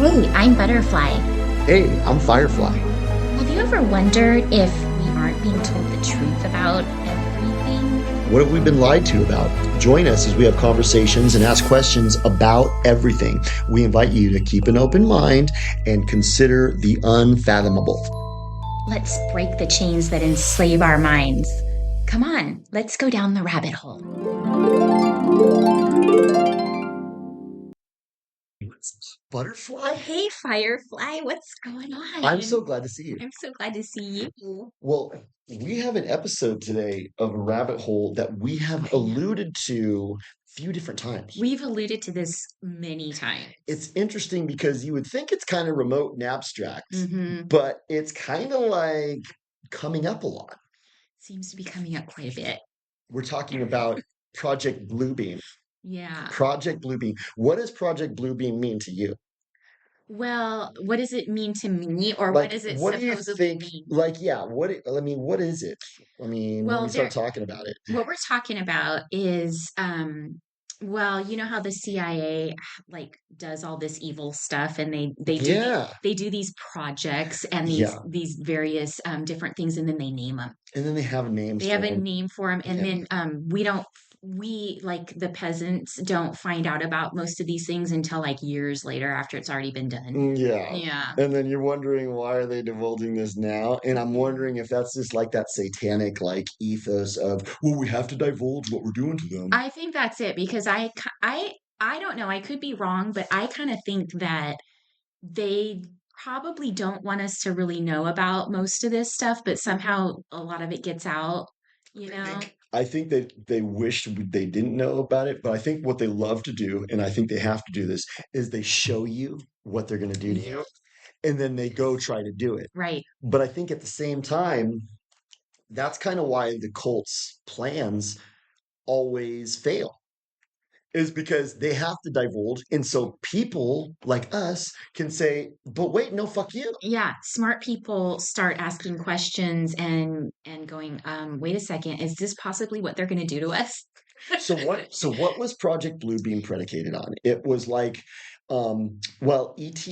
Hey, I'm Butterfly. Hey, I'm Firefly. Have you ever wondered if we aren't being told the truth about everything? What have we been lied to about? Join us as we have conversations and ask questions about everything. We invite you to keep an open mind and consider the unfathomable. Let's break the chains that enslave our minds. Come on, let's go down the rabbit hole. Butterfly? Hey, Firefly, what's going on? I'm so glad to see you. I'm so glad to see you. Well, we have an episode today of a rabbit hole that we have alluded to a few different times. We've alluded to this many times. It's interesting because you would think it's kind of remote and abstract, Mm-hmm. but it's kind of like coming up a lot. Seems to be coming up quite a bit. We're talking about Project Bluebeam. Yeah. Project Bluebeam. What does Project Bluebeam mean to you? Well, what does it mean to me, or what Like, does it what do you supposedly think? mean? Like, yeah, what is it? I mean, when Well, we start talking about it. what we're talking about is, well, you know how the CIA like does all this evil stuff, and Yeah, they do these projects and yeah. these various different things, and then they name them. And then they have names They have for a them. name for them, and Yeah. then we like the peasants don't find out about most of these things until like years later after it's already been done. Yeah. Yeah. And then you're wondering why are they divulging this now? And I'm wondering if that's just like that satanic like ethos of, well, we have to divulge what we're doing to them. I think that's it because I don't know. I could be wrong, but I kind of think that they probably don't want us to really know about most of this stuff, but somehow a lot of it gets out, you know? I think that they wish they didn't know about it, but I think what they love to do, and I think they have to do this, is they show you what they're going to do to you, and then they go try to do it. Right. But I think at the same time, that's kind of why the cult's plans always fail, is because they have to divulge. And so people like us can say, but wait, no, fuck you. Yeah, smart people start asking questions and going, wait a second, is this possibly what they're going to do to us? So what was Project Bluebeam predicated on? It was like, well, ET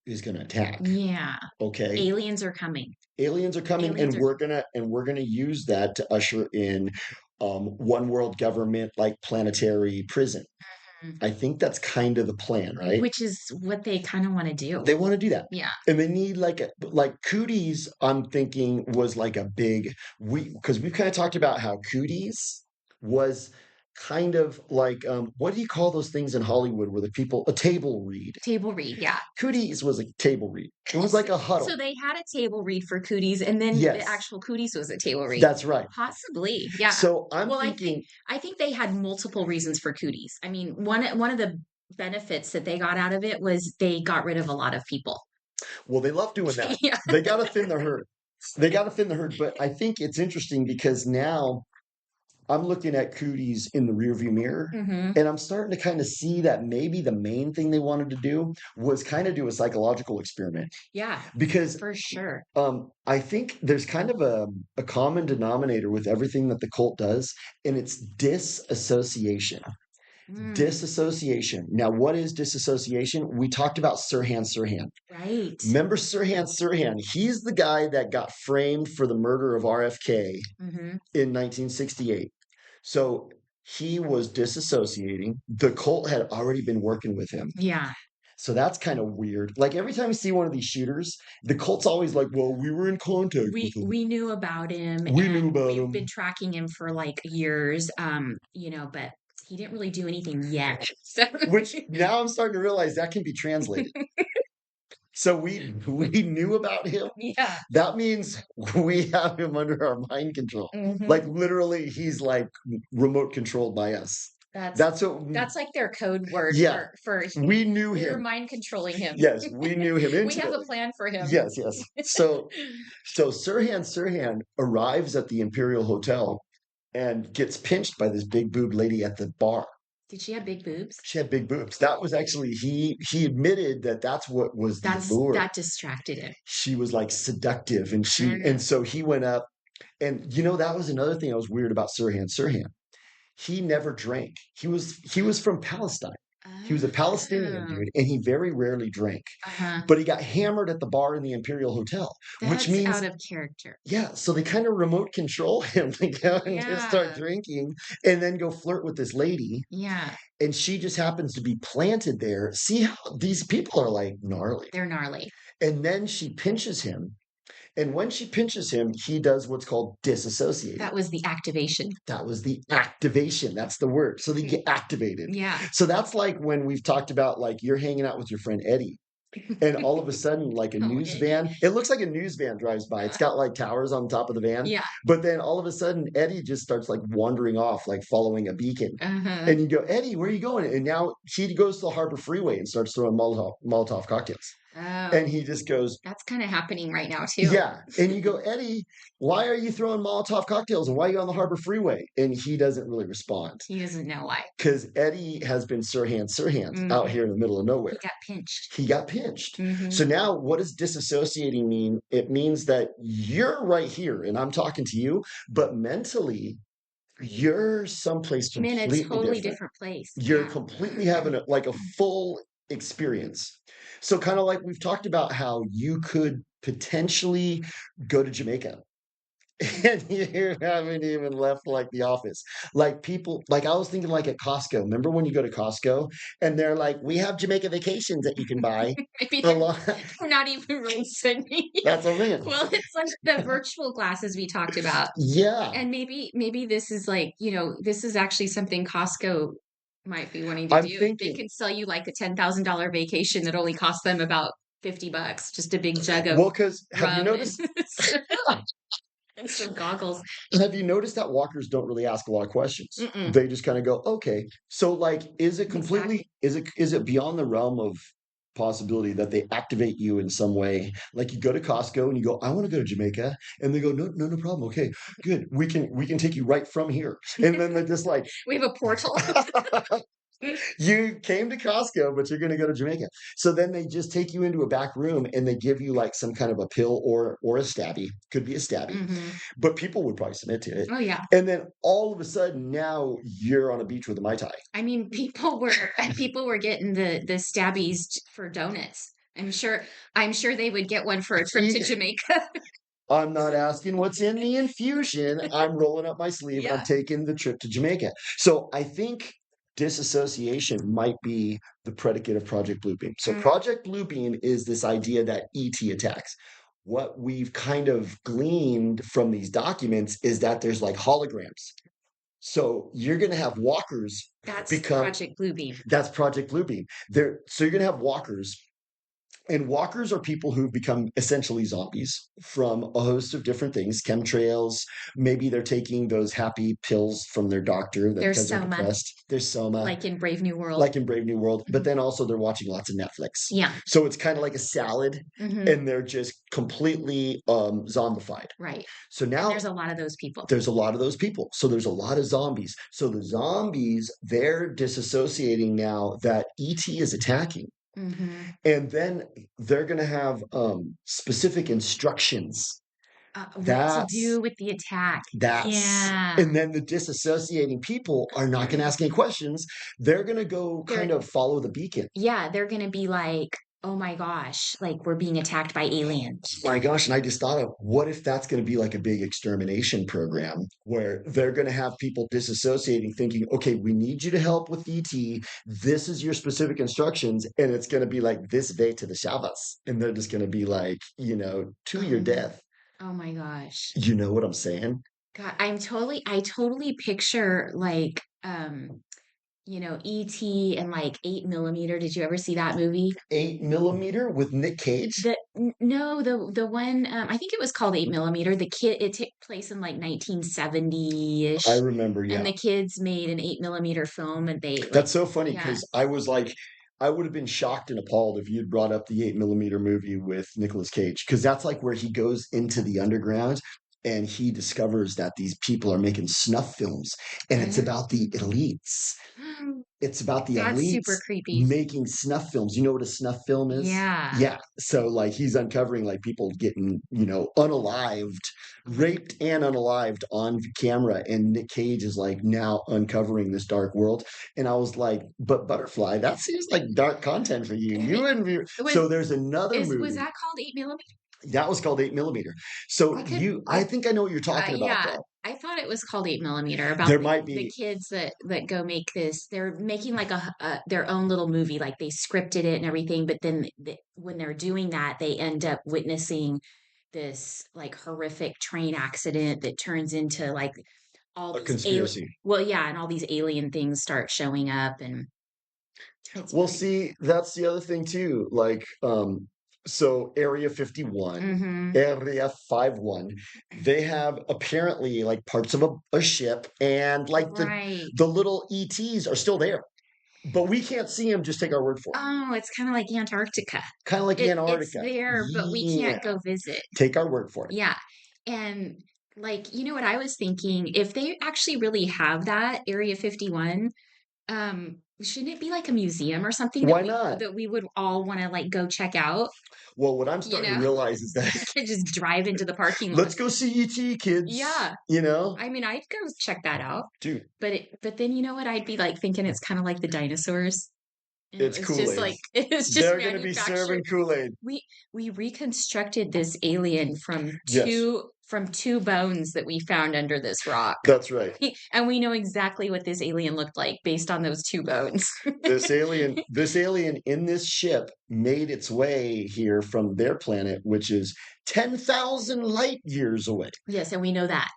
is going to attack. Yeah. Okay. Aliens are coming. Aliens are coming, Aliens and are we're gonna use that to usher in one world government like planetary prison. coming. I think that's kind of the plan, right? Which is what they kind of want to do. They want to do that. Yeah. And they need like cooties, I'm thinking was like a big because we've kind of talked about how cooties was kind of like what do you call those things in Hollywood where the people a table read? Table read, yeah. Cooties was a table read. It was like a huddle. So they had a table read for cooties, and then the Yes, actual cooties was a table read. that's right. Possibly, yeah. So I'm Well, thinking, I think they had multiple reasons for cooties. I mean, one of the benefits that they got out of it was they got rid of a lot of people. well, they love doing that. Yeah. They got to thin the herd. They got to thin the herd. But I think it's interesting because now I'm looking at cooties in the rearview mirror, Hmm. and I'm starting to kind of see that maybe the main thing they wanted to do was kind of do a psychological experiment Yeah, because for sure. I think there's kind of a common denominator with everything that the cult does, and it's disassociation. Mm, Disassociation. Now, what is disassociation? We talked about Sirhan Sirhan. right. Remember Sirhan Sirhan? He's the guy that got framed for the murder of RFK Hmm. in 1968. So he was disassociating. The cult had already been working with him. Yeah. So that's kind of weird. Like every time you see one of these shooters, the cult's always like, well, we were in contact with him. We knew about him, We knew and about we've him. been tracking him for like years. But he didn't really do anything yet. So Which now I'm starting to realize that can be translated. So we knew about him. yeah. That means we have him under our mind control. Hmm. Like literally, he's like remote controlled by us. That's That's what. that's like their code word Yeah, for we knew we're him. mind controlling him. Yes, we knew him We have a intimately. plan for him. Yes, yes. So Sirhan Sirhan arrives at the Imperial Hotel and gets pinched by this big boob lady at the bar. Did she have big boobs? She had big boobs. That was actually he admitted that that's what was the allure. That distracted him. She was like seductive, and Mm. so he went up, and that was another thing I was weird about Sirhan Sirhan. He never drank. He was from Palestine. He was a Palestinian Oh, dude, and he very rarely drank. uh-huh. But he got hammered at the bar in the Imperial Hotel, which That's means out of character. yeah, so they kind of remote control him to go and just start Yeah. drinking and then go flirt with this lady. Yeah. And she just happens to be planted there. See how these people are like gnarly. They're gnarly. And then she pinches him. And when she pinches him, he does what's called disassociating. That was the activation. That was the activation. That's the word. So they get activated. Yeah. So that's like when we've talked about like you're hanging out with your friend Eddie. And all of a sudden, like a Oh, news Eddie. van, it looks like a news van drives by. It's got like towers on top of the van. Yeah. But then all of a sudden, Eddie just starts like wandering off, like following a beacon. Uh-huh. And you go, Eddie, where are you going? And now he goes to the Harbor Freeway and starts throwing Molotov cocktails. And Oh, he just goes, that's kind of happening right now too. yeah. And you go, Eddie, why are you throwing Molotov cocktails? And why are you on the Harbor Freeway? And he doesn't really respond He doesn't know why. because Eddie has been Sirhan out here in the middle of nowhere. He got pinched. He got pinched. Hmm. So now what does disassociating mean? It means that you're right here and I'm talking to you, but mentally you're someplace I'm in a completely totally different. different place. You're Yeah. completely having like a full experience. So kind of like we've talked about how you could potentially go to Jamaica and you haven't even left like the office. Like people, like I was thinking like at Costco. Remember when you go to Costco and they're like, we have Jamaica vacations that you can buy. Maybe A lot. they're not even really sending you. That's what I mean. Well, it's like the virtual glasses we talked about. Yeah. And maybe this is like, this is actually something Costco might be wanting to I'm do. They thinking, can sell you like a $10,000 vacation that only costs them about $50, just a big jug of well, because have you rum and, noticed and some goggles. have you noticed that walkers don't really ask a lot of questions? Mm-mm. They just kind of go, okay. So like, is it Exactly. completely, is it beyond the realm of possibility that they activate you in some way? Like you go to Costco and you go, I want to go to Jamaica. And they go, no, no, no problem. Okay, good. We can take you right from here. And then they're just like, We have a portal. you came to Costco, but you're going to go to Jamaica. So then they just take you into a back room and they give you like some kind of a pill or a stabby. Could be a stabby, Hmm. but people would probably submit to it. Oh yeah. And then all of a sudden, now you're on a beach with a Mai Tai. I mean, people were getting the stabbies for donuts. I'm sure they would get one for a trip to Jamaica. I'm not asking what's in the infusion. I'm rolling up my sleeve and I'm Yeah. taking the trip to Jamaica. So I think disassociation might be the predicate of Project Bluebeam. So Mm. Project Bluebeam is this idea that ET attacks. What we've kind of gleaned from these documents is that there's like holograms. So you're going to have walkers That's become Project Bluebeam. that's Project Bluebeam. So you're going to have walkers. And walkers are people who've become essentially zombies from a host of different things, chemtrails. Maybe they're taking those happy pills from their doctor that There's because they're Soma, depressed. There's Soma, like in Brave New World. like in Brave New World. But Mhm. then also they're watching lots of Netflix. Yeah. So it's kind of like a salad, Hmm. and they're just completely zombified. Right. So And now there's a lot of those people. there's a lot of those people. So there's a lot of zombies. So the zombies, they're disassociating now that ET is attacking. Hmm. And then they're going to have specific instructions. What to That's do with the attack? Yeah. and then the disassociating people are not going to ask any questions. They're going to go kind They're of follow the beacon. Yeah, they're gonna be like, oh my gosh, like we're being attacked by aliens. My gosh, and I just thought of what if that's going to be like a big extermination program where they're going to have people disassociating, thinking, okay, we need you to help with ET. This is your specific instructions. And it's going to be like this way to the Shavas. And they're just going to be like, to your death. Oh my gosh. You know what I'm saying? God, I totally picture like E.T. and like 8mm. Did you ever see that movie? 8mm with Nick Cage. No, the one I think it was called 8mm. It took place in like 1970-ish. I remember, yeah. And the kids made an 8mm film and they That's so funny yeah. because I was like, I would have been shocked and appalled if you'd brought up the 8mm movie with Nicolas Cage because that's like where he goes into the underground and he discovers that these people are making snuff films, and it's about the elites. It's about the That's elites super creepy. making snuff films. You know what a snuff film is? Yeah. Yeah. So like he's uncovering like people getting, unalived, Oh my, raped and unalived on camera. And Nick Cage is like now uncovering this dark world. And I was like, but Butterfly, that seems like dark content for you. You wouldn't be. was So there's another was movie that called 8 millimeter? that was called 8 millimeter. So I could I think I know what you're talking about yeah, though. I thought it was called 8 millimeter about There might the be. kids that go make this. They're making like their own little movie, like they scripted it and everything. But then when they're doing that, they end up witnessing this like horrific train accident that turns into like all A these alien. conspiracy. Well, yeah, and all these alien things start showing up, and it's Well, pretty. see, that's the other thing too. Like, so Area 51, Mm-hmm. Area 51, they have apparently like parts of a ship and like Right. the little ETs are still there, but we can't see them, just take our word for it. Oh, it's kind of like Antarctica. Kind of like It's Antarctica. there, but we Yeah, can't go visit. take our word for it. Yeah. And like, you know what I was thinking? If they actually really have that Area 51, shouldn't it be like a museum or something Why not? that we would all want to like go check out? Well, what I'm You starting to know, realize is that we could just drive into the parking lot. let's go see ET, kids. Yeah. You know, I mean, I'd go check that out. dude, But then you know what? I'd be like thinking it's kind of like the dinosaurs. And it it's was just Kool-Aid. like it was just They're gonna be manufactured. serving Kool-Aid. We we reconstructed this alien Yes, from two bones that we found under this rock. that's right. And we know exactly what this alien looked like based on those two bones. This alien in this ship made its way here from their planet, which is 10,000 light years away. Yes, and we know that.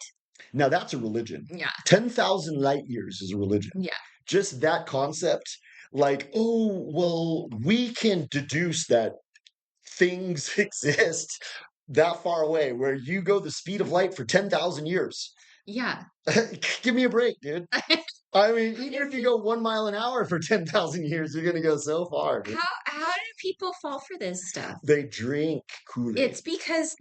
Now that's a religion. Yeah. 10,000 light years is a religion. Yeah. Just that concept, like, oh, well, we can deduce that things exist that far away, where you go the speed of light for 10,000 years. Yeah. Give me a break, dude. I mean, even if you go 1 mile an hour for 10,000 years, you're going to go so far, dude. How do people fall for this stuff? They drink Kool-Aid. It's because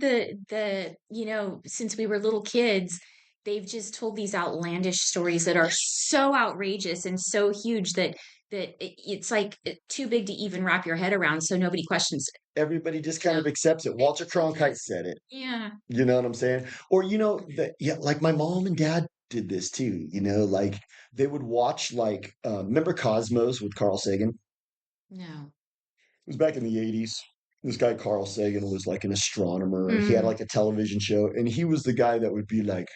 since we were little kids, they've just told these outlandish stories that are so outrageous and so huge that it's like too big to even wrap your head around, so nobody questions it. Everybody just kind So of accepts it. they Walter accept Cronkite it. said it. Yeah. You know what I'm saying? Or, that, yeah, like my mom and dad did this too, like they would watch, like, remember Cosmos with Carl Sagan? No. It was back in the 80s. This guy, Carl Sagan, was like an astronomer. He had Mm. like a television show, and he was the guy that would be like,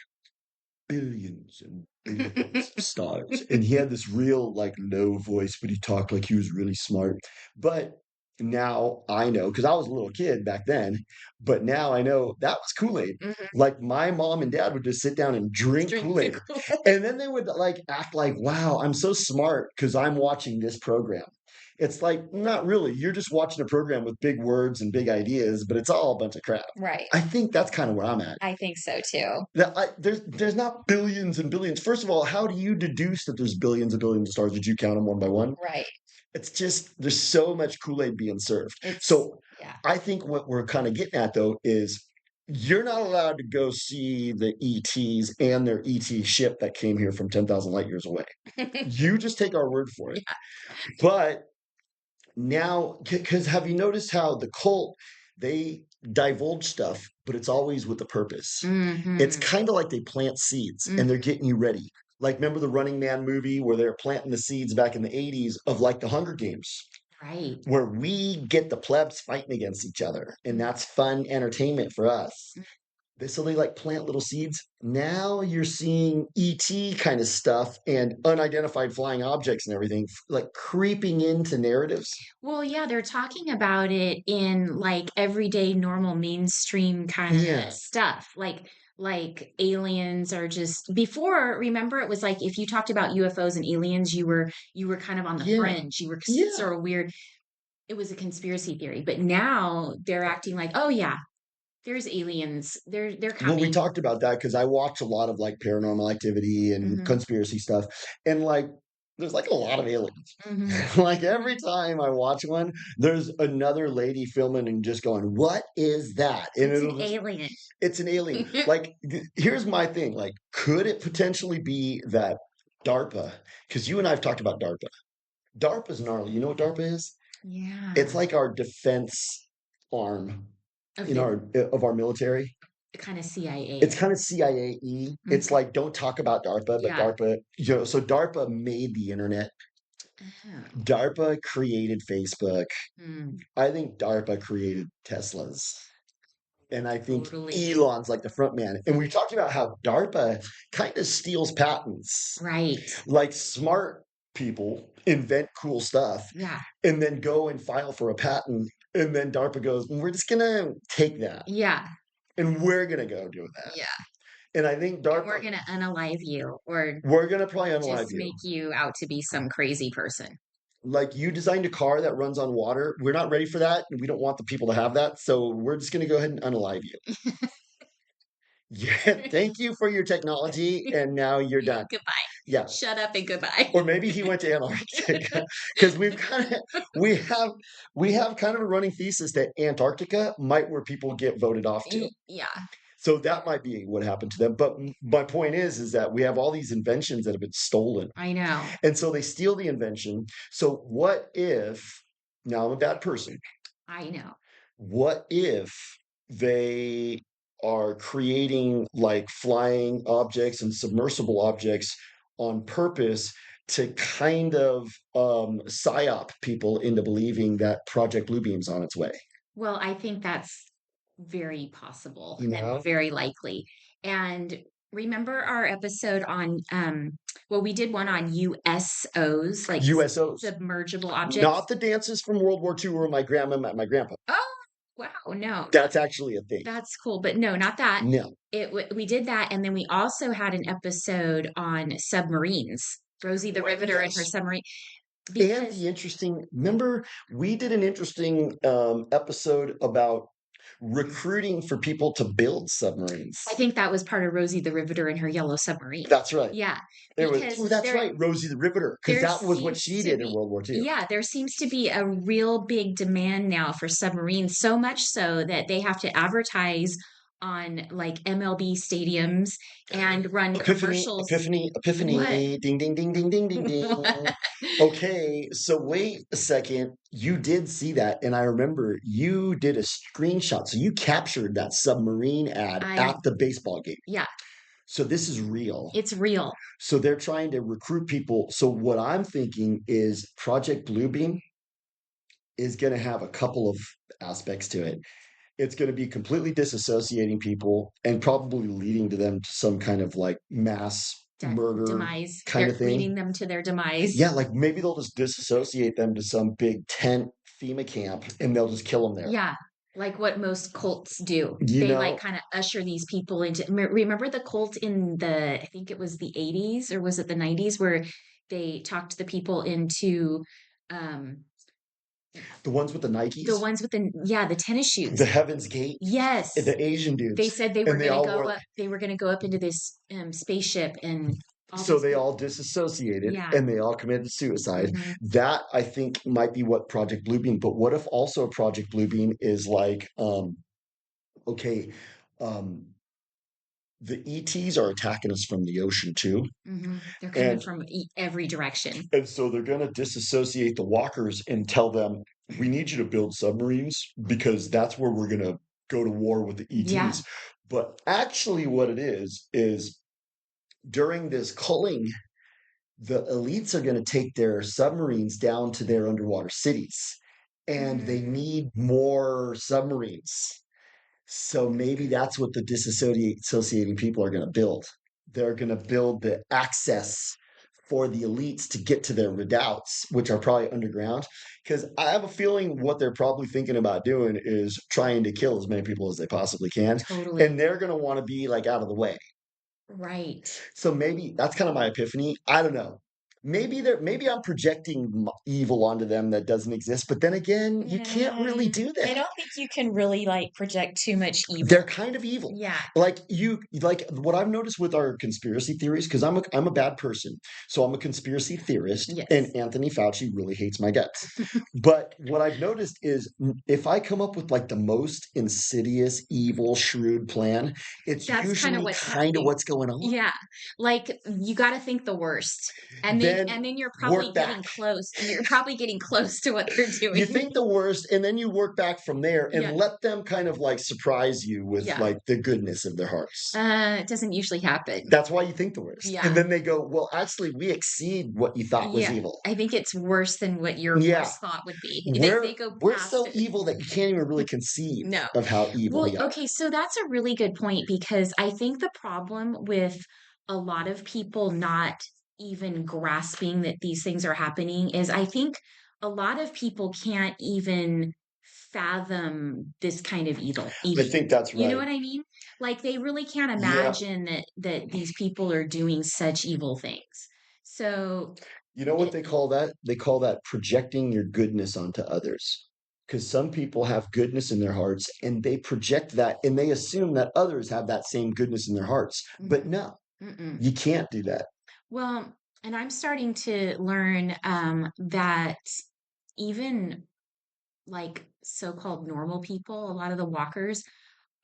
billions and billions of stars. And he had this real, like, low voice, but he talked like he was really smart. But now I know, because I was a little kid back then, but now I know that was Kool-Aid. Mhm. Like my mom and dad would just sit down and drink Drink the Kool-Aid. Kool-Aid. And then they would like act like, wow, I'm so smart because I'm watching this program. It's like, not really. You're just watching a program with big words and big ideas, but it's all a bunch of crap. Right. I think that's kind of where I'm at. I think so too. There's not billions and billions. First of all, how do you deduce that there's billions and billions of stars? Did you count them one by one? Right. It's just there's so much Kool-Aid being served. It's So yeah. I think what we're kind of getting at though is you're not allowed to go see the ETs and their ET ship that came here from 10,000 light years away. You just take our word for it. Yeah. But now, because have you noticed how the cult, they divulge stuff, but it's always with a purpose. It's Hmm. kind of like they plant seeds and they're getting you ready. Like, remember the Running Man movie where they're planting the seeds back in the 80s of like the Hunger Games, Right. where we get the plebs fighting against each other, and that's fun entertainment for us. So they like plant little seeds. Now you're seeing ET kind of stuff and unidentified flying objects and everything like creeping into narratives. Well, yeah, they're talking about it in like everyday normal mainstream kind of Yeah. stuff. Like aliens are just before, remember it was like if you talked about UFOs and aliens, you were kind of on the Yeah. fringe. You were Yeah. sort of weird. It was a conspiracy theory. But now they're acting like, "Oh yeah, there's aliens. They're Well, we coming." talked about that because I watch a lot of like paranormal activity and Hmm. conspiracy stuff. And like there's like a lot of aliens. Hmm. Like every time I watch one, there's another lady filming and just going, "What is that?" And It's an it'll just alien. it's an alien. Like here's my thing. Like, could it potentially be that DARPA? Because you and I have talked about DARPA. DARPA's gnarly. You know what DARPA is? It's Yeah. like our defense arm Of in the our of our military. kind of CIA. It's kind of CIA-y. It's Hmm. like don't talk about DARPA, but Yeah. DARPA, so DARPA made the internet. Oh. DARPA created Facebook. Hmm. I think DARPA created Teslas. And I think Totally. Elon's like the front man. And we talked about how DARPA kind of steals patents. Right. Like smart people invent cool stuff Yeah. and then go and file for a patent. And then DARPA goes, we're just going to take that Yeah. and we're going to go do that. Yeah. And I think And we're DARPA, gonna unalive you or we're going to probably unalive just you. make you out to be some crazy person. Like you designed a car that runs on water. We're not ready for that. And we don't want the people to have that. So we're just going to go ahead and unalive you. Yeah. Thank you for your technology. And now you're done. Goodbye. Yeah. Shut up and goodbye. Or maybe he went to Antarctica because we have kind of a running thesis that Antarctica might where people get voted off to. Yeah. So that might be what happened to them. But my point is that we have all these inventions that have been stolen. I know. And so they steal the invention. So what if, now I'm a bad person, I know. what if they are creating like flying objects and submersible objects on purpose to kind of psyop people into believing that Project Bluebeam's on its way? Well, I think that's very possible You and know, very likely. And remember our episode on well, we did one on USOs, like USOs, submergible objects. not the dances from World War II where my grandma met my grandpa. Oh, wow, no, not That's actually a thing. that's cool, but no, not that. No. We did that, and then we also had an episode on submarines. Rosie the Well, Riveter and her yes. submarine. And Because the interesting, remember, we did an interesting episode about recruiting for people to build submarines. I think that was part of Rosie the Riveter and her yellow submarine. That's right. Yeah, There was, because oh, that's right, Rosie the Riveter, because there that was what seems she to did in be, World War II. yeah, there seems to be a real big demand now for submarines, so much so that they have to advertise on like MLB stadiums and run Epiphany, commercials. epiphany, epiphany, What? ding, ding, ding, ding, ding, ding, ding. What? Okay, so wait a second. You did see that, and I remember you did a screenshot. So you captured that submarine ad I, at the baseball game. yeah, So this is real. it's real. So they're trying to recruit people. So what I'm thinking is Project Bluebeam is going to have a couple of aspects to it. It's going to be completely disassociating people and probably leading to them to some kind of like mass murder Demise. kind They're of thing. leading them to their demise. Yeah, like maybe they'll just disassociate them to some big tent FEMA camp and they'll just kill them there. Yeah, like what most cults do. You They know, like kind of usher these people into. Remember the cult in the, I think it was the 80s or was it the 90s, where they talked the people into um the ones with the the Nikes, ones with the, yeah, the tennis shoes. the Heaven's Gate, Yes. the Asian dudes. They said they were and they going to all go wore, up. They were going to go up into this spaceship and all so these they people. all disassociated Yeah. and they all committed suicide. Mhm. That I think might be what Project Bluebeam. But what if also Project Bluebeam is like, okay, um, the ETs are attacking us from the ocean too, Mhm. They're coming and from every direction. so they're going to disassociate the walkers and tell them, we need you to build submarines because that's where we're going to go to war with the ETs. Yeah. But actually, what it is during this culling, the elites are going to take their submarines down to their underwater cities and they Mm. need more submarines. So maybe that's what the disassociating people are going to build. They're going to build the access for the elites to get to their redoubts, which are probably underground. Because I have a feeling what they're probably thinking about doing is trying to kill as many people as they possibly can. Totally. And they're going to want to be like out of the way. Right. So maybe that's kind of my epiphany. I don't know. maybe I'm projecting evil onto them that doesn't exist, but then again, you can't really do I that. don't think you can really, like, project too much They're evil. kind of evil. Yeah. Like what I've noticed with our conspiracy theories, because I'm a bad person, so I'm a conspiracy theorist, and Yes. Anthony Fauci really hates my guts. But what I've noticed is if I come up with like the most insidious, evil, shrewd plan, it's That's kinda usually what's kind of happening. what's going on. Yeah, like, you gotta think the worst, Then and then you're probably work back. getting close you're probably getting close to what they're You doing. think the worst, and then you work back from there and Yeah, let them kind of like surprise you with yeah. like the goodness of their hearts. It doesn't usually happen. That's why you think the worst. And Yeah, then they go, well, actually, we exceed what you thought was yeah. evil. I think it's worse than what your Yeah, worst thought would be. They we're go we're past so it. evil that you can't even really conceive No. of how evil Well, we are. okay, so that's a really good point because I think the problem with a lot of people not even grasping that these things are happening is I think a lot of people can't even fathom this kind of I evil. think that's You know right. what I mean? Like they really can't Yeah. imagine that these people are doing such evil things. So You know what it, they call that? They call that projecting your goodness onto others. Because some people have goodness in their hearts and they project that and they assume that others have that same goodness in their hearts. But mhm, no, mm-mm. you can't do that. Well, and I'm starting to learn that even like so-called normal people, a lot of the walkers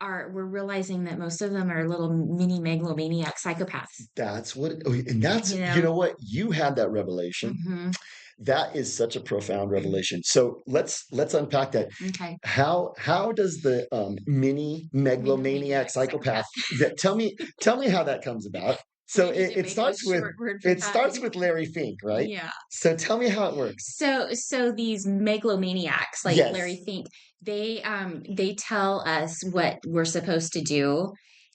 we're realizing that most of them are little mini megalomaniac psychopaths. That's what, oh, and that's, You you know? know what? You had that revelation. Hmm. That is such a profound revelation. So let's unpack that. Okay. How does the mini megalomaniac Megalomaniac psychopath psychopath. that tell me how that comes about? So We need to it make a starts with short word for it that. starts with Larry Fink, right? Yeah. So tell me how it works. So these megalomaniacs like Larry Yes. Fink, they tell us what we're supposed to do,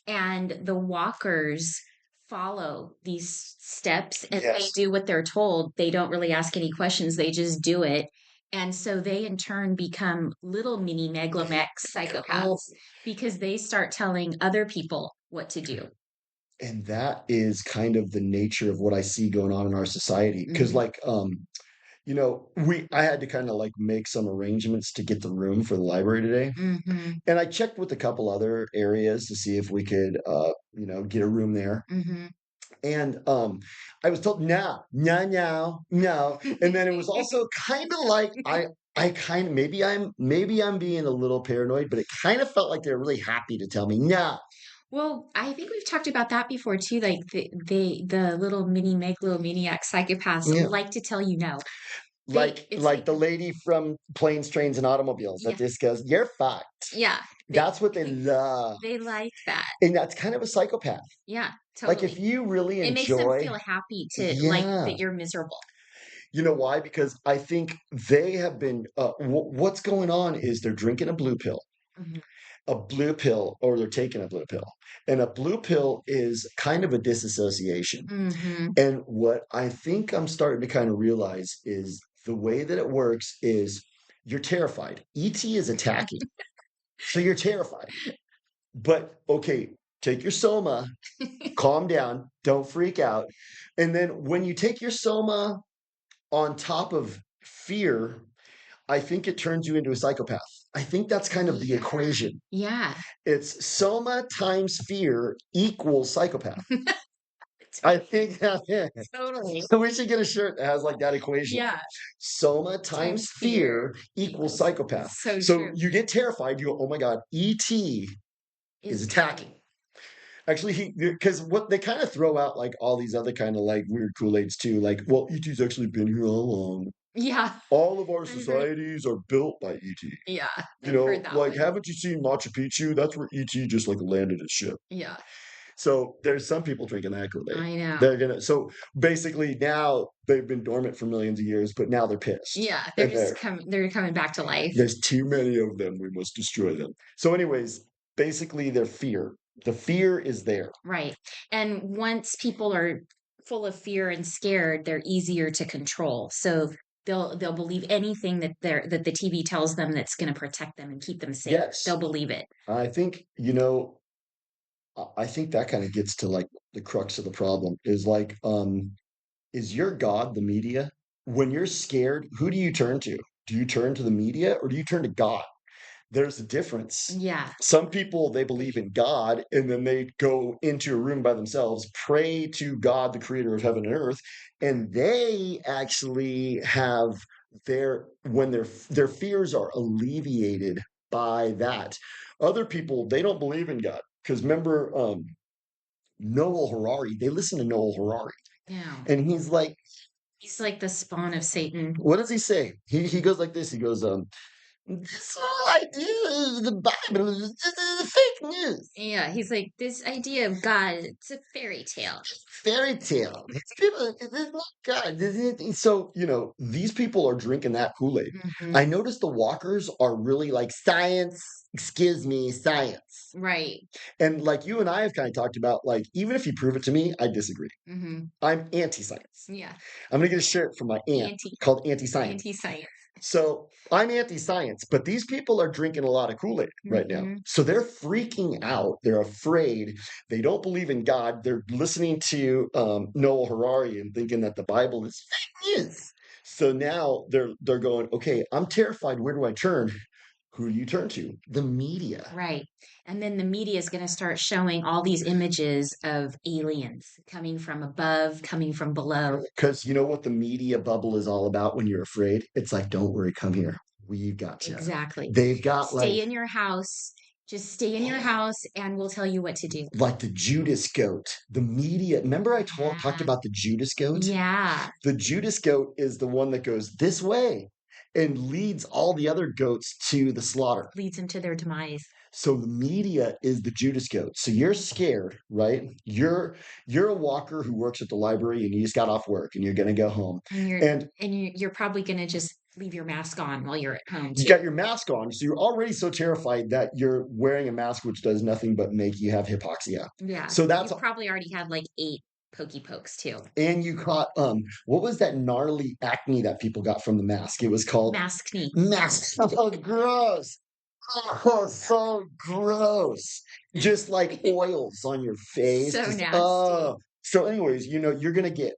and the walkers follow these steps and they Yes. do what they're told. They don't really ask any questions, they just do it. And so they in turn become little mini megalomaniac Oh, psychopaths because they start telling other people what to do. and that is kind of the nature of what I see going on in our society. Because Mhm, I had to kind of like make some arrangements to get the room for the library today. mhm, And I checked with a couple other areas to see if we could, get a room there. mhm. And I was told, no, no, no, no. And then it was also kind of like I kind of maybe I'm being a little paranoid, but it kind of felt like they're really happy to tell me, no. Well, I think we've talked about that before too. Like the little mini megalomaniac psychopaths Yeah. like to tell you no. Like It's like like the lady from Planes, Trains, and Automobiles that yeah, just goes, you're fucked. yeah. They That's what they love. they like that. And that's kind of a psychopath. Yeah, Like if totally. you really It makes them enjoy, feel happy to like yeah. that you're miserable. You know why? Because I think they have been, what's going on is they're drinking Mhm, a blue pill, or they're taking a blue pill. And a blue pill is kind of a disassociation. mhm. And what I think I'm starting to kind of realize is the way that it works is you're terrified. ET is attacking. So you're terrified. But okay, take your soma, calm down, don't freak out. And then when you take your soma on top of fear, I think it turns you into a psychopath. I think that's kind of the Yeah, equation. yeah. It's soma times fear equals psychopath. I Totally, think that is. totally. So we should get a shirt that has like that equation. Yeah, Soma times times fear fear equals equals psychopath. so So true. you get terrified, you go, oh my God, ET is Is attacking. coming. Actually, because what they kind of throw out like all these other kind of like weird Kool-Aids too, like, well, ET's actually been here all along. Yeah, All of our I've heard societies are built by ET. yeah, I've heard that Like, one. haven't you seen Machu Picchu? That's where ET just like landed his ship. Yeah, So there's some people drinking that Kool-Aid. I know. So basically now they've been dormant for millions of years, but now they're pissed. Yeah, And they're coming back to life. there's too many of them. We must destroy them. So, anyways, basically their fear. The fear is there. Right. And once people are full of fear and scared, they're easier to control. So they'll believe anything that the TV tells them that's going to protect them and keep them safe. They'll Yes. believe it. I think, I think that kind of gets to like the crux of the problem is like, Is your God the media? When you're scared, who do you turn to? Do you turn to the media or do you turn to God? There's a difference. Yeah. Some people, they believe in God and then they go into a room by themselves, pray to God, the creator of heaven and earth, and they actually have when their fears are alleviated by that. Other people, they don't believe in God because remember Noel Harari, they listen to Noel Harari Yeah. and he's like, He's like the spawn of Satan. what does he say? He goes like this. He goes, this whole idea of the Bible is just fake news. Yeah, he's like, this idea of God, it's a fairy tale. Fairy tale. It's people, it's not God. So, these people are drinking that Kool-Aid. Hmm. I noticed the walkers are really like science, excuse me, science. Right. And like you and I have kind of talked about, like, even if you prove it to me, I disagree. Hmm. I'm anti-science. Yeah. I'm gonna get a shirt from my aunt Anti called anti-science. anti-science. So I'm anti-science, but these people are drinking a lot of Kool-Aid right now. Hmm. So they're freaking out. They're afraid. They don't believe in God. They're listening to Noel Harari and thinking that the Bible is fake news. So now they're going, okay, I'm terrified. Where do I turn? Who do you turn to? The media. Right. And then the media is going to start showing all these images of aliens coming from above, coming from below. Because you know what the media bubble is all about when you're afraid? It's like, don't worry, come here. We got you. Exactly. They've got Stay in your house. Just stay in your house and we'll tell you what to do. like the Judas goat. The media. Remember, I talked Yeah. about the Judas goat? Yeah. The Judas goat is the one that goes this way and leads all the other goats to the slaughter. Leads them to their demise. So the media is the Judas goat. So you're scared, right? You're a walker who works at the library and you just got off work and you're gonna go home. And you're And and you're probably going to just leave your mask on while you're at home you too. got your mask on, so you're already so terrified that you're wearing a mask which does nothing but make you have hypoxia. Yeah. So that's You've probably already had like 8 pokey pokes too. and you caught what was that gnarly acne that people got from the mask? It was called Maskne. mask. Oh, gross. Oh, so gross. Just like oils on your face. So Just nasty. so anyways, you're gonna get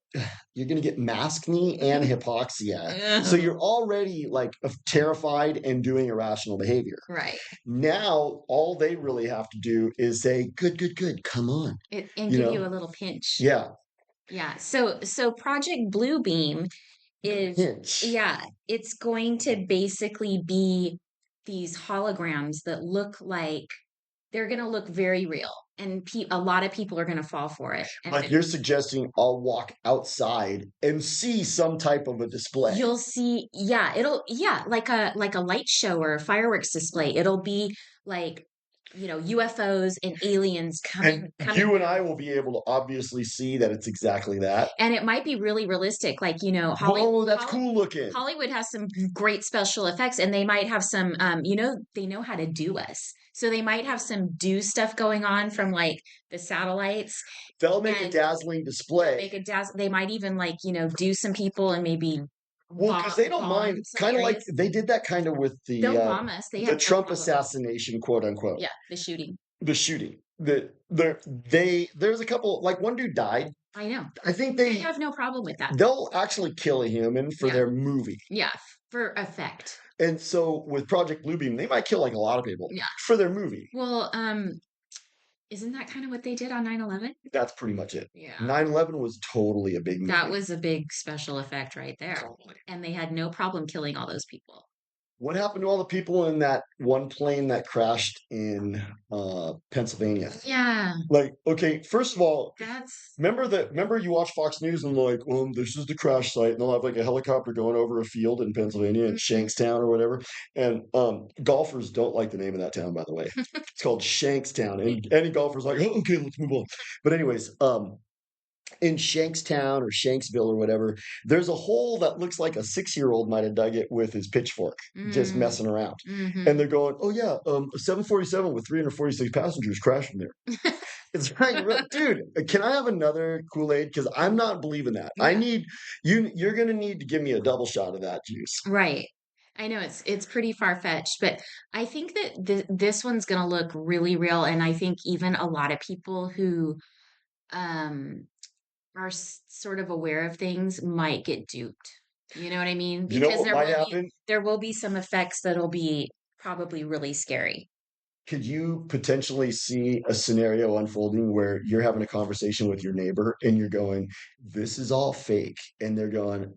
maskne and hypoxia. So Ugh. you're already like terrified and doing irrational behavior. Right. Now all they really have to do is say, good, good, good, come on. And You give you know? a little pinch. Yeah. Yeah. So Project Bluebeam is, Pinch. yeah, it's going to basically be these holograms that look like they're going to look very real, and a lot of people are going to fall for it. And Like you're suggesting I'll walk outside and see some type of a display. you'll see, yeah, yeah, like a light show or a fireworks display. It'll be like, UFOs and aliens And coming you and I down. will be able to obviously see that it's exactly that. And it might be really realistic. Like, Whoa, that's cool looking. Hollywood has some great special effects, and they might have some, they know how to do us. So they might have some do stuff going on from like the satellites, They'll make a and dazzling they'll display. make they might even like, do some people and maybe Well, because they don't bomb mind. some Kind of like areas. they did that kind of with They'll bomb us. They the have no Trump problem. assassination, quote unquote, Yeah, the shooting. the shooting. There's a couple like one dude died. I know. I think They have no problem with that. they'll actually kill a human for Yeah. their movie. Yeah, for effect. And so with Project Bluebeam, they might kill like a lot of people Yeah. for their movie. Well, isn't that kind of what they did on 9/11? That's pretty much it. Yeah. 9/11 was totally a big movie. That was a big special effect right there. Totally. And they had no problem killing all those people. What happened to all the people in that one plane that crashed in Pennsylvania? Yeah, Like, okay, first of all, that's remember you watch Fox News and like, this is the crash site, and they'll have like a helicopter going over a field in Pennsylvania in Shankstown or whatever. And golfers don't like the name of that town, by the way. It's called Shankstown. And any golfer's like, oh, okay, let's move on. But anyways, in Shankstown or Shanksville or whatever, there's a hole that looks like a 6-year-old might have dug it with his pitchfork, just messing around. Mhm. And they're going, oh yeah, a 747 with 346 passengers crashed in there. It's like, dude, can I have another Kool-Aid? Because I'm not believing that. I Yeah. need you're gonna need to give me a double shot of that juice. Right. I know it's pretty far-fetched, but I think that this one's going to look really real, and I think even a lot of people who um are sort of aware of things might get duped. You know what I mean? You know Because what might happen? there will be some effects that'll be probably really scary. Could you potentially see a scenario unfolding where you're having a conversation with your neighbor and you're going, "This is all fake," and they're going,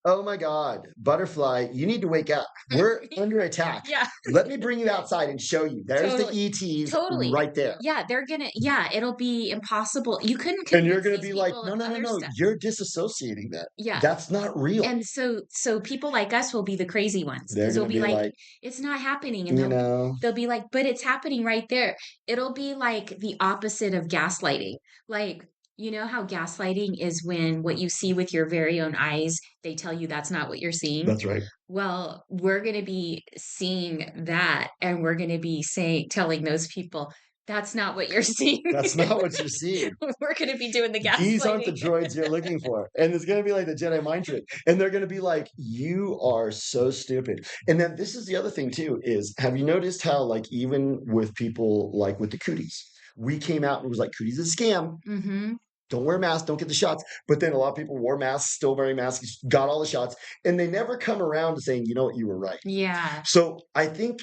"Oh my God, butterfly, you need to wake up. We're under attack. Yeah, Let me bring you outside and show you. There's the totally. ETs Totally. right there." Yeah, yeah, it'll be impossible. You couldn't And you're convince going to these be like, people "No, of no, no, other no. stuff. You're disassociating that. Yeah. That's not real." And so people like us will be the crazy ones They're because going we'll to be be like, like, it's not happening. And you know, they'll be like, but it's happening right there. It'll be like the opposite of gaslighting. Like, you know how gaslighting is when what you see with your very own eyes, they tell you that's not what you're seeing. that's right. Well, we're going to be seeing that and we're going to be telling those people that's not what you're seeing. That's not what you're seeing. We're going to be doing the These aren't the gaslighting. droids you're looking for. And it's going to be like the Jedi mind trick. And they're going to be like, you are so stupid. And then this is the other thing too, is have you noticed how like even with people like with the cooties, we came out and it was like cooties is a scam. Hmm. Don't wear masks, don't get the shots. But then a lot of people wore masks, still wearing masks, got all the shots, and they never come around to saying, you know what, you were right. Yeah, So I think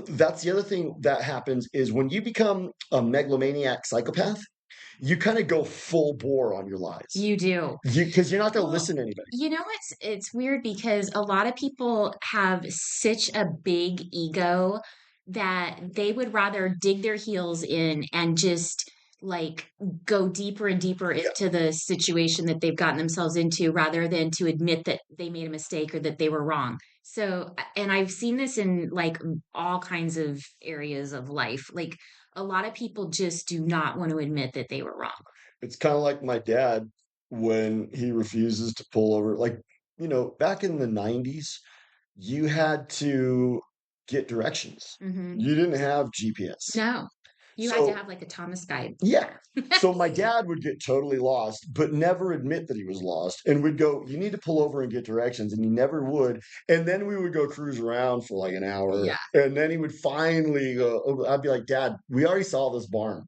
that's the other thing that happens is when you become a megalomaniac psychopath, you kind of go full bore on your lies. you do. Because you're not going to Well, listen to anybody. you know it's weird because a lot of people have such a big ego that they would rather dig their heels in and just like go deeper and deeper Yeah. into the situation that they've gotten themselves into rather than to admit that they made a mistake or that they were wrong. So, and I've seen this in like all kinds of areas of life. Like a lot of people just do not want to admit that they were wrong. It's kind of like my dad when he refuses to pull over. Like, back in the 90s, you had to get directions. Hmm. You didn't have GPS. No, you had to So, have like a Thomas guide. yeah. So my dad would get totally lost, but never admit that he was lost, and would go, "You need to pull over and get directions," and he never would. And then we would go cruise around for like an hour, Yeah. and then he would finally go. I'd be like, "Dad, we already saw this barn."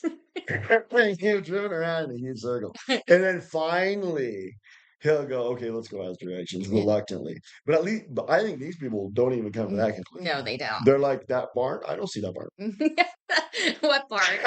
He was driven around in a huge circle, and then finally he'll go, "Okay, let's go as directions," reluctantly. But at least, but I think these people don't even come to that conclusion. No, they don't. They're like, "That barn? I don't see that barn." What part?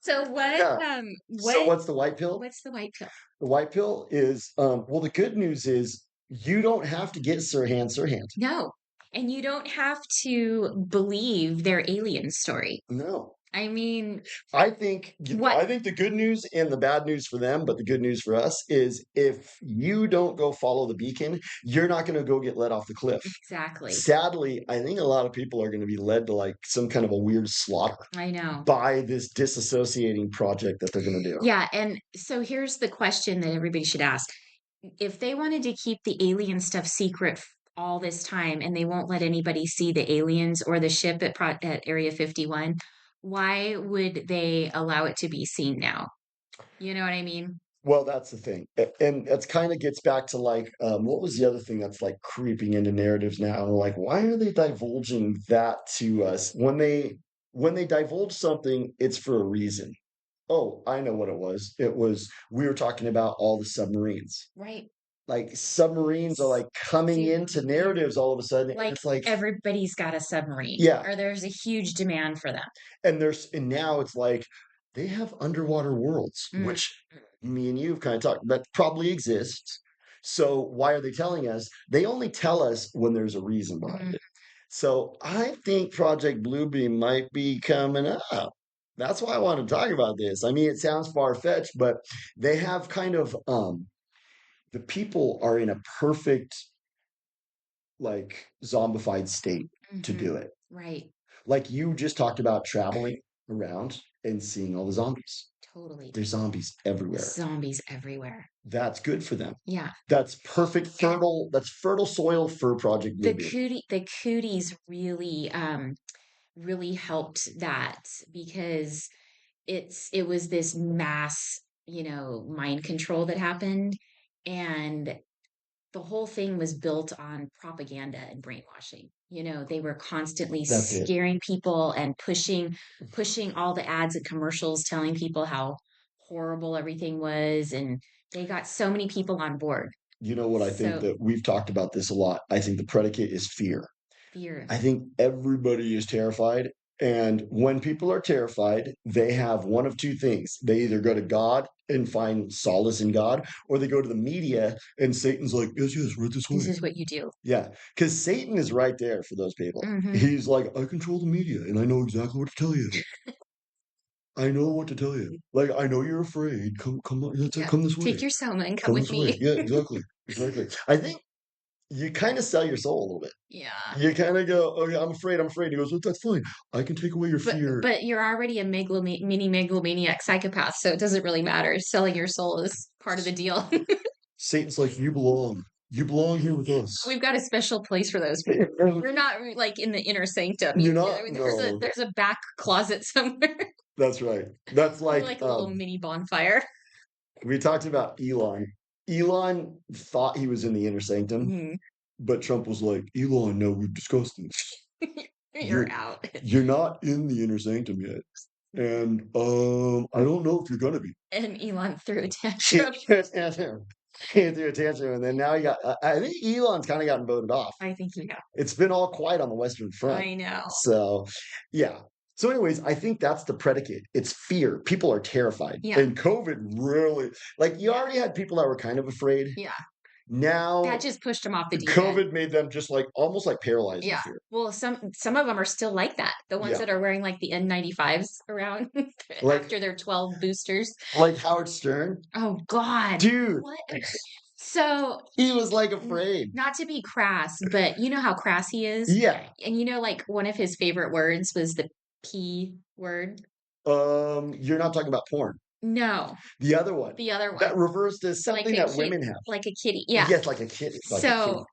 So Yeah. So what what's the white pill? what's the white pill? The white pill is, well, the good news is you don't have to get Sirhan Sirhan. No. And you don't have to believe their alien story. No. I mean, I think what I think the good news and the bad news for them, but the good news for us is if you don't go follow the beacon, you're not going to go get let off the cliff. exactly? Sadly, I think a lot of people are going to be led to like some kind of a weird slaughter I know. by this disassociating project that they're going to do. Yeah, and so here's the question that everybody should ask. If they wanted to keep the alien stuff secret all this time and they won't let anybody see the aliens or the ship at Area 51, why would they allow it to be seen now? You know what I mean? Well, that's the thing. And that's kind of gets back to like, what was the other thing that's like creeping into narratives now? And like, why are they divulging that to us? When they divulge something, it's for a reason. Oh, I know what it was. It was we were talking about all the submarines. Right. Like submarines are like coming into Super. narratives all of a sudden, and Like it's like, everybody's got a submarine yeah. or there's a huge demand for them. And now it's like they have underwater worlds, Mm, which me and you have kind of talked that probably exists. So why are they telling us? They only tell us when there's a reason behind mm. it. So I think Project Bluebeam might be coming up. That's why I want to talk about this. I mean, it sounds far-fetched, but they have kind of the people are in a perfect like zombified state to Mhm. do it. Right. Like you just talked about traveling around and seeing all the zombies. Totally. There's zombies everywhere. Zombies everywhere. That's good for them. Yeah. That's perfect fertile. That's fertile soil for Project Bluebeam. The cooties really really helped that because it was this mass, mind control that happened and the whole thing was built on propaganda and brainwashing. They were constantly That's it. scaring people and pushing all the ads and commercials telling people how horrible everything was, and they got so many people on board. You know what I think So that we've talked about this a lot. I think the predicate is fear. fear. I think everybody is terrified. And when people are terrified, they have one of two things. They either go to God and find solace in God, or they go to the media and Satan's like, yes, yes, right this way. This is what you do. Yeah, because Satan is right there for those people. Hmm. He's like, I control the media and I know exactly what to tell you. I know what to tell you. Like, I know you're afraid. Come on, that's it, Yeah. come this way. Take your Soma and come Come with this way. me. Yeah, exactly. Exactly. I think you kind of sell your soul a little bit. Yeah. You kind of go, "Oh yeah, I'm afraid. I'm afraid." He goes, "Well, that's fine. I can take away your But fear." but you're already a mini megalomaniac psychopath, so it doesn't really matter. Selling your soul is part of the deal. Satan's like, "You belong. You belong here with us." We've got a special place for those people. You're not like in the inner sanctum. You're not. There's a No, there's a back closet somewhere, that's right. That's like like a little mini bonfire. we talked about Elon. Elon thought he was in the inner sanctum, Mhm. but Trump was like, "Elon, no, we've discussed this. You're You're out. you're not in the inner sanctum yet, and I don't know if you're gonna be." And Elon threw a He tantrum. threw a tantrum, and then now you got. I think Elon's kind of gotten voted off. I think yeah. It's been all quiet on the Western Front. I know. So, yeah. So, anyways, I think that's the predicate. It's fear. People are terrified. Yeah. And COVID really, like, you Yeah. already had people that were kind of afraid. Yeah. Now, That just pushed him off the deep end. COVID made them just like almost like paralyzed in Yeah. fear. Well, some of them are still like that. The ones Yeah. that are wearing like the N95s around Like, after their 12 boosters. like Howard Stern. Oh God. Dude, What? So, he was like afraid. not to be crass, but you know how crass he is? Yeah. And like one of his favorite words was the P word? You're not talking about porn. No, The other one. the other That one. refers to something a that kid- women have. Like a kitty. Yeah. Yes, like a kitty. Like a So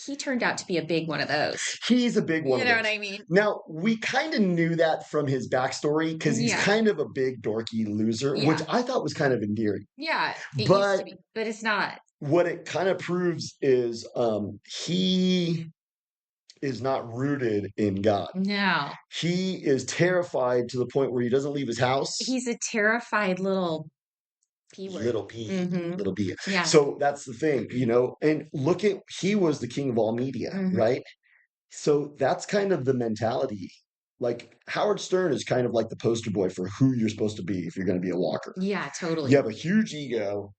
he turned out to be a big one of those. kitty. He's a big one You of know those. what I mean? Now, we kind of knew that from his backstory because he's Yeah. kind of a big dorky loser, which Yeah. I thought was kind of endearing. Yeah. It used But to be, but it's not. what it kind of proves is he is not rooted in God. No. He is terrified to the point where he doesn't leave his house. He's a terrified little P word. Little P, Mhm. little B. Yeah. So that's the thing, and look at, he was the king of all media, Mhm. right? So that's kind of the mentality. Like Howard Stern is kind of like the poster boy for who you're supposed to be if you're going to be a walker. Yeah, totally. You have a huge ego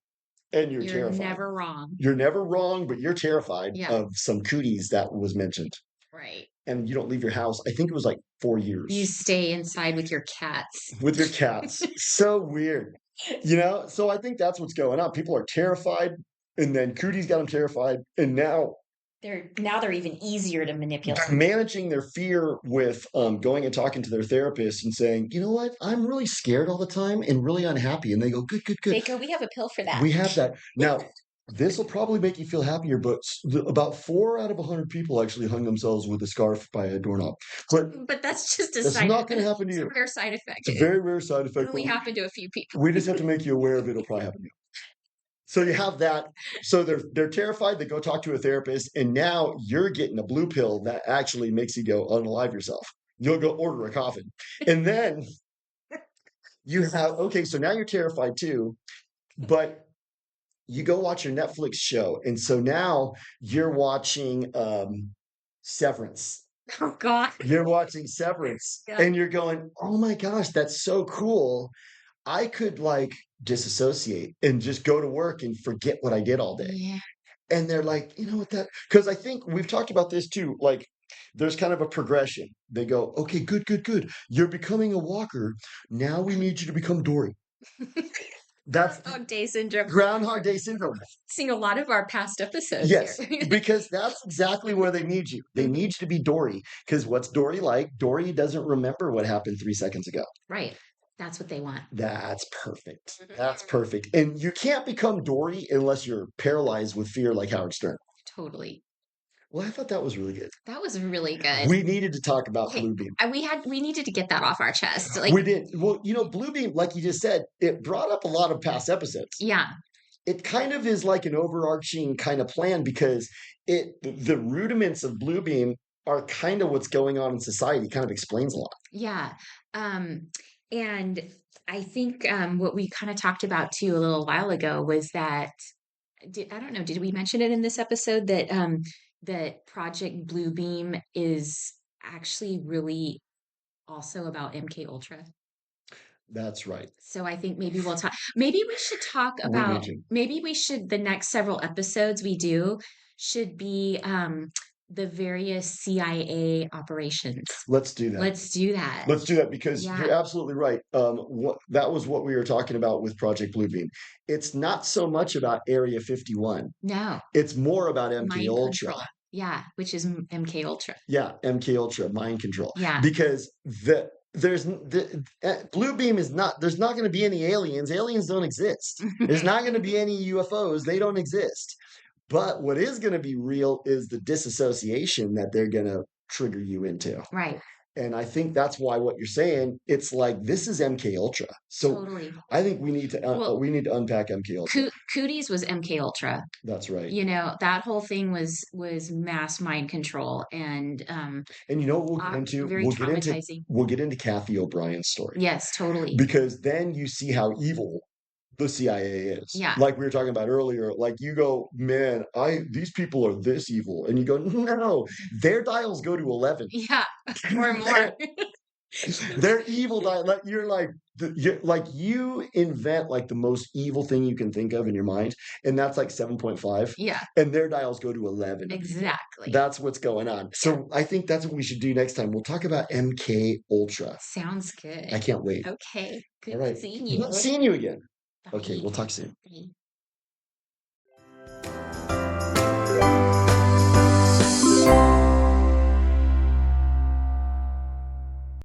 and you're You're terrified. never wrong. You're never wrong, but you're terrified Yeah. of some cooties that was mentioned. Right. And you don't leave your house. I think it was like 4 years You stay inside with your cats. with your cats. So weird. So I think that's what's going on. People are terrified, and then cooties got them terrified, and now They're even easier to manipulate. they're managing their fear with going and talking to their therapist and saying, "You know what? I'm really scared all the time and really unhappy." And they go, "Good, good, They good. go, we have a pill for that. We have that." Now, this will probably make you feel happier, but about 4 out of 100 people actually hung themselves with a scarf by a doorknob. But that's just a that's side not going to happen to It's a you. rare side effect. It's a very rare side It effect. only But happened to a few people. we just have to make you aware of it. It'll probably happen to you. So you have that. So they're terrified. They go talk to a therapist, and now you're getting a blue pill that actually makes you go unalive yourself. You'll go order a coffin, and then you have, okay. So now you're terrified too, but you go watch your Netflix show, and so now you're watching Severance. Oh God. You're watching Severance, Yeah. and you're going, "Oh my gosh, that's so cool! I could like disassociate and just go to work and forget what I did all day." Yeah. And they're like, "You know what, that," because I think we've talked about this too. Like, there's kind of a progression. They go, "Okay, good, good, good. You're becoming a walker. Now we need you to become Dory." That's Groundhog Day syndrome. Groundhog Day syndrome. Seeing a lot of our past episodes. Yes, Here. because that's exactly where they need you. They need you to be Dory. Because what's Dory like? Dory doesn't remember what happened 3 seconds ago. Right. That's what they want. That's perfect. That's perfect. And you can't become Dory unless you're paralyzed with fear like Howard Stern. Totally. Well, I thought that was really good. That was really good. We needed to talk about Okay. Bluebeam. We needed to get that off our chest. We did. Well, Bluebeam, like you just said, it brought up a lot of past episodes. Yeah. it kind of is like an overarching kind of plan because the rudiments of Bluebeam are kind of what's going on in society. Kind of explains a lot. Yeah. Um, and I think what we kind of talked about too a little while ago was that I don't know, did we mention it in this episode that that Project Bluebeam is actually really also about MK Ultra? That's right. So I think maybe we'll talk maybe we should talk We need about to. maybe we should the next several episodes we do should be the various CIA operations. Let's do that. Let's do that. Let's do that because Yeah. you're absolutely right. What that was what we were talking about with Project Bluebeam. It's not so much about Area 51. No. It's more about MK Mind Ultra. control. Yeah, which is MK Ultra. Yeah, MK Ultra, mind control. Yeah. Because Bluebeam is not. There's not going to be any aliens. Aliens don't exist. There's not going to be any UFOs. They don't exist. But what is going to be real is the disassociation that they're going to trigger you into. Right. And I think that's why what you're saying, it's like this is MK Ultra. So Totally. I think we need to Well, unpack MK Ultra. Cooties was MK Ultra. That's right. You know, that whole thing was mass mind control and And you know what we'll get into? very traumatizing. We'll get into Kathy O'Brien's story. Yes, totally. Because then you see how evil the CIA is. Yeah. Like we were talking about earlier, like you go, man, these people are this evil. And you go, no, their dials go to 11. Yeah, or more. They're evil dial. Like you're like you invent like the most evil thing you can think of in your mind, and that's like 7.5. Yeah, And their dials go to 11. exactly. That's what's going on. So I think that's what we should do next time. We'll talk about MK Ultra. Sounds good. I can't wait. Okay. All Good right. seeing you. Seeing you again. Okay, Bye. we'll talk soon. Bye.